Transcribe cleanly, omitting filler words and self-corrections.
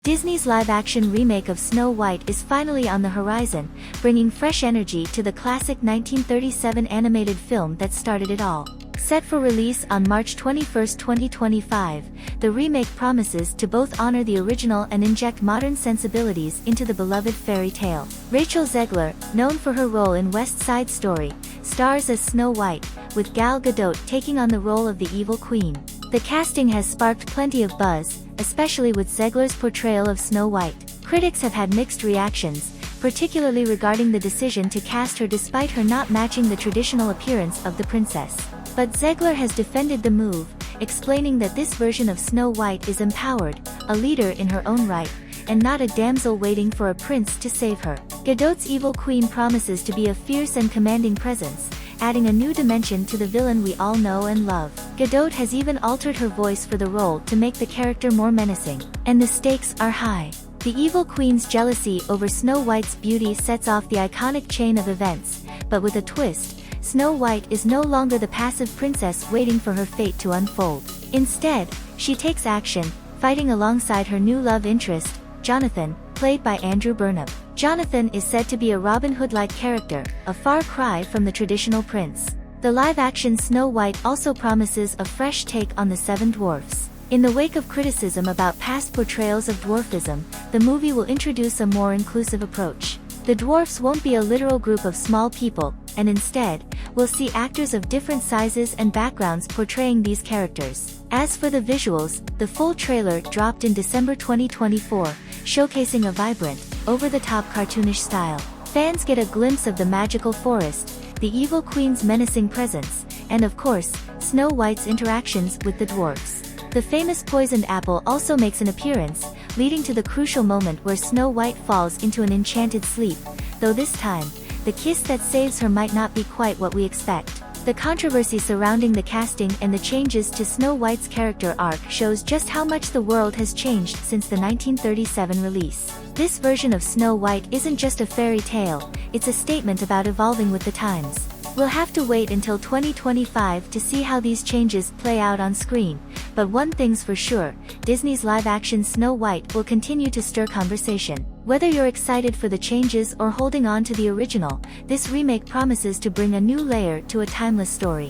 Disney's live-action remake of Snow White is finally on the horizon, bringing fresh energy to the classic 1937 animated film that started it all. Set for release on March 21, 2025, the remake promises to both honor the original and inject modern sensibilities into the beloved fairy tale. Rachel Zegler, known for her role in West Side Story, stars as Snow White, with Gal Gadot taking on the role of the evil queen. The casting has sparked plenty of buzz, especially with Zegler's portrayal of Snow White. Critics have had mixed reactions, particularly regarding the decision to cast her despite her not matching the traditional appearance of the princess. But Zegler has defended the move, explaining that this version of Snow White is empowered, a leader in her own right, and not a damsel waiting for a prince to save her. Gadot's evil queen promises to be a fierce and commanding presence, adding a new dimension to the villain we all know and love. Gadot has even altered her voice for the role to make the character more menacing, and the stakes are high. The evil queen's jealousy over Snow White's beauty sets off the iconic chain of events, but with a twist, Snow White is no longer the passive princess waiting for her fate to unfold. Instead, she takes action, fighting alongside her new love interest, Jonathan, played by Andrew Burnham. Jonathan is said to be a Robin Hood-like character, a far cry from the traditional prince. The live-action Snow White also promises a fresh take on the Seven Dwarfs. In the wake of criticism about past portrayals of dwarfism, the movie will introduce a more inclusive approach. The dwarfs won't be a literal group of small people, and instead, we'll see actors of different sizes and backgrounds portraying these characters. As for the visuals, the full trailer dropped in December 2024, showcasing a vibrant, over-the-top cartoonish style. Fans get a glimpse of the magical forest, the evil queen's menacing presence, and of course, Snow White's interactions with the dwarfs. The famous poisoned apple also makes an appearance, leading to the crucial moment where Snow White falls into an enchanted sleep, though this time, the kiss that saves her might not be quite what we expect. The controversy surrounding the casting and the changes to Snow White's character arc shows just how much the world has changed since the 1937 release. This version of Snow White isn't just a fairy tale, it's a statement about evolving with the times. We'll have to wait until 2025 to see how these changes play out on screen, but one thing's for sure, Disney's live-action Snow White will continue to stir conversation. Whether you're excited for the changes or holding on to the original, this remake promises to bring a new layer to a timeless story.